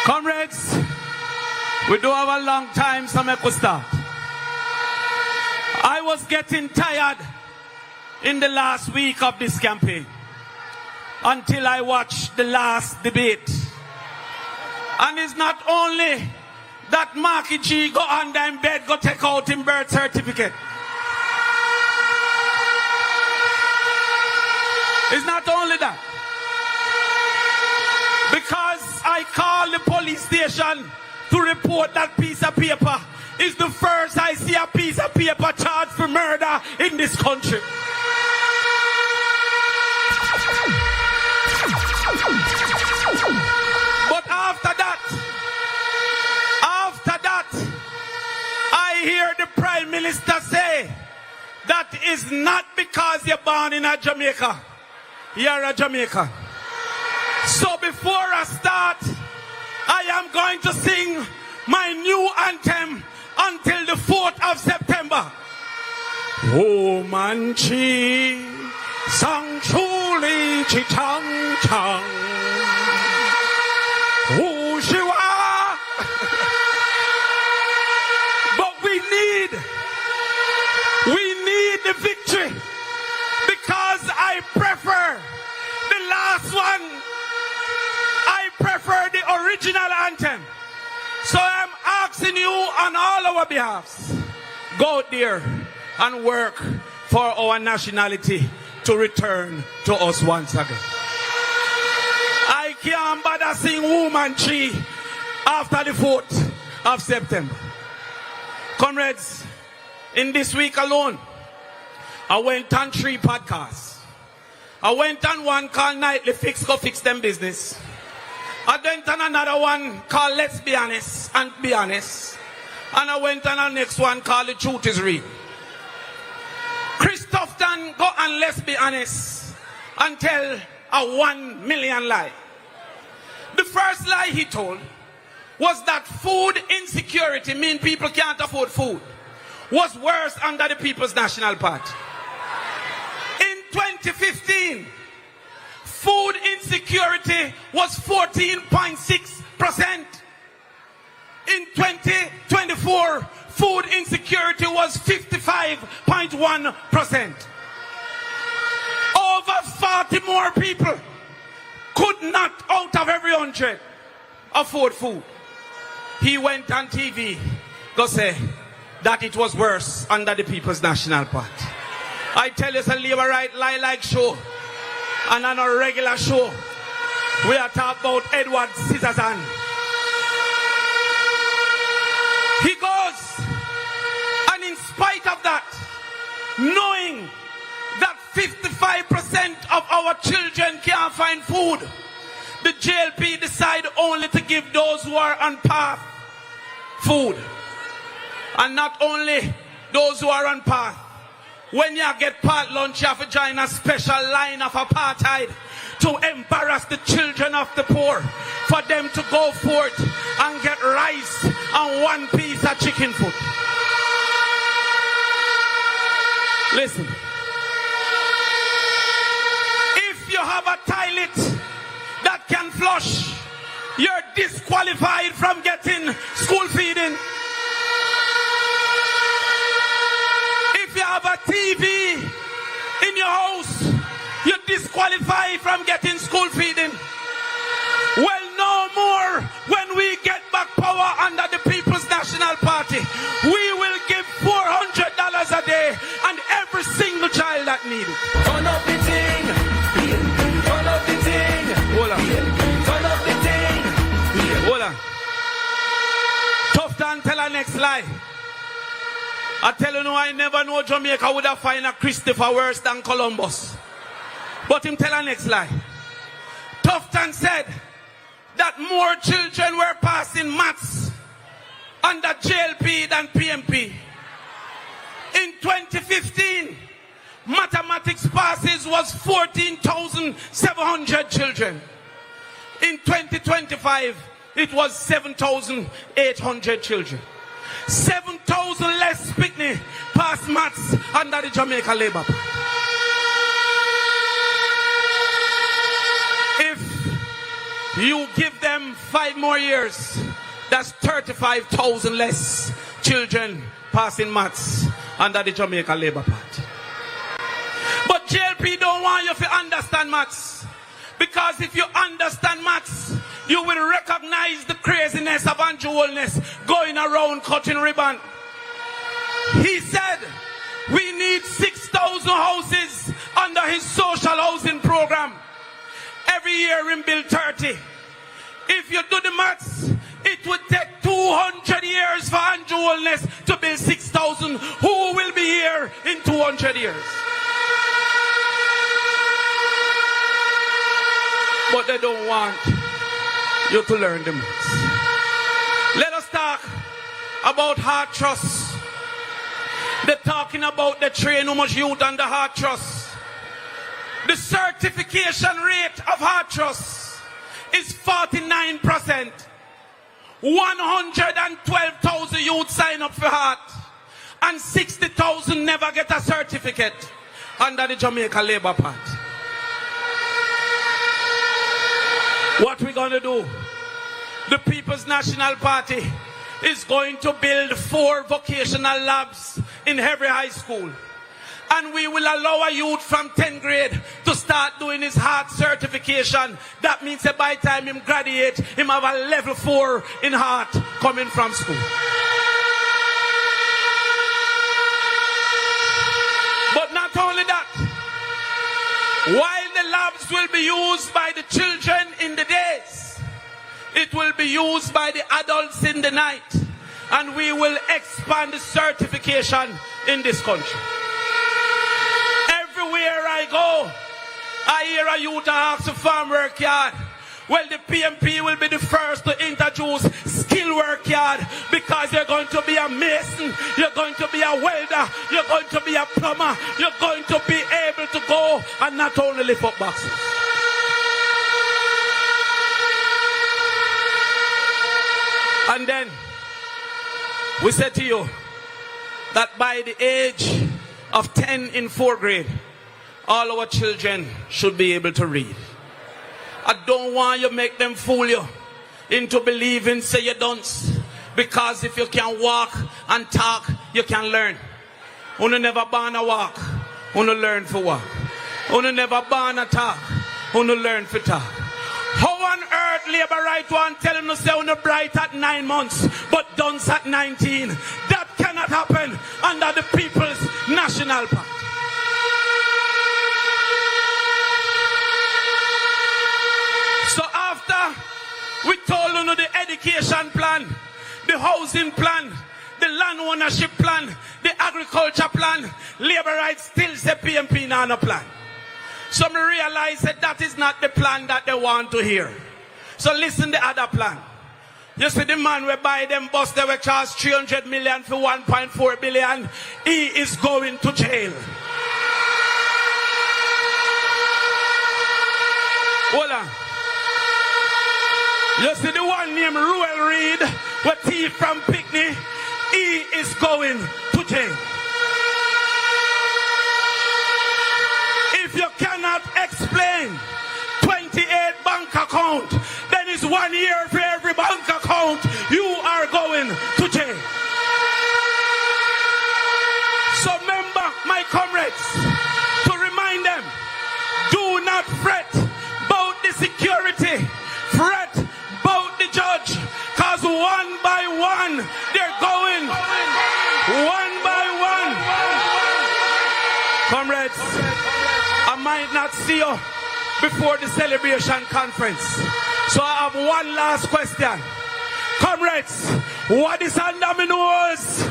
Comrades, we do have a long time, so I could start. I was getting tired in the last week of this campaign until I watched the last debate. And it's not only that Marky G go under in bed, go take out his birth certificate. It's not only that. Because I called the police station to report that piece of paper. It's the first I see a piece of paper charged for murder in this country. But after that, I hear the Prime Minister say that is not because you're born in a Jamaica. You're a Jamaican. So before I start, I am going to sing my new anthem until the 4th of September. Oh Manchi, sang chuli chi chang chang. Oh Shiwa. But we need the victory, because I prefer the last one. I prefer the original anthem. So I'm asking you on all our behalves, go out there and work for our nationality to return to us once again. I can't bother sing Woman Tree after the 4th of September. Comrades, in this week alone, I went on 3 podcasts. I went on one called Nightly Fix, Go Fix Them Business. I went on another one called Let's Be Honest and Be Honest. And I went on a next one called The Truth Is Real. Christopherson go and Let's Be Honest and tell a 1 million lie. The first lie he told was that food insecurity, mean people can't afford food, was worse under the People's National Party. In 2015, food insecurity was 14.6%. In 2024, food insecurity was 55.1%. Over 40 more people could not, out of every 100, afford food. He went on TV to say that it was worse under the People's National Party. I tell you, it's a Labour Right Lie Like show. And on a regular show, we are talking about Edward Scissorhands. He goes, and in spite of that, knowing that 55% of our children can't find food, the JLP decide only to give those who are on path food. And not only those who are on path. When you get part lunch, you have to join a special line of apartheid to embarrass the children of the poor, for them to go forth and get rice and 1 piece of chicken foot. Listen. If you have a toilet that can flush, you're disqualified from getting school feeding. If you have a TV in your house, you're disqualified from getting school feeding. Well, no more. When we get back power under the People's National Party, we will give $400 a day and every single child that needs it. Turn up the thing. Turn up the thing. Hold on. Turn up the thing. Hold on. Tough time, tell our next lie. I tell you, no, I never know Jamaica would have find a Christopher worse than Columbus. But him tell our next lie. Tufton said that more children were passing maths under JLP than PMP. In 2015, mathematics passes was 14,700 children. In 2025, it was 7,800 children. 7,000 less Pickney pass maths under the Jamaica Labour Party. You give them 5 more years. That's 35,000 less children passing maths under the Jamaica Labour Party. But JLP don't want you to understand maths. Because if you understand maths, you will recognize the craziness of Andrew Holness going around cutting ribbon. He said we need 6,000 houses under his social housing program. Every year in Bill 30. If you do the maths, it would take 200 years for Andrew Holness to build 6,000. Who will be here in 200 years? But they don't want you to learn the maths. Let us talk about Heart Trust. They're talking about the train how much youth under Heart Trust. The certification rate of Heart Trust is 49%. 112,000 youth sign up for Heart, and 60,000 never get a certificate under the Jamaica Labour Party. What we gonna do? The People's National Party is going to build 4 vocational labs in every high school. And we will allow a youth from 10th grade to start doing his Heart certification. That means that by the time him graduate, him have a level 4 in Heart coming from school. But not only that, while the labs will be used by the children in the days, it will be used by the adults in the night. And we will expand the certification in this country. Everywhere I go, I hear a youth ask for farm work yard. Well, the PMP will be the first to introduce skill work yard, because you're going to be a mason, you're going to be a welder, you're going to be a plumber, you're going to be able to go and not only lift up boxes. And then we said to you that by the age of 10 in 4th grade, all our children should be able to read. I don't want you to make them fool you into believing say you don't. Because if you can walk and talk, you can learn. You never born a walk, you learn for walk. You never born a talk, you learn for talk. How on earth Labour right one tell him to say you're bright at 9 months, but dunce at 19? That cannot happen under the People's National Party. So after we told you the education plan, the housing plan, the land ownership plan, the agriculture plan, Labour right still say PMP not a plan. So me realize that is not the plan that they want to hear. So listen the other plan. You see the man we buy them bus, they will charge 300 million for 1.4 billion. He is going to jail. Hold on. You see the one named Ruel Reid, with thief from Picnic, he is going to jail. If you cannot explain 28 bank account, then it's 1 year for every bank account, you are going to jail. So remember, my comrades, to remind them, do not fret about the security, fret about the judge, because one by one, they're going, one by one. Comrades, I might not see you before the celebration conference. So I have one last question. Comrades, what is under my nose?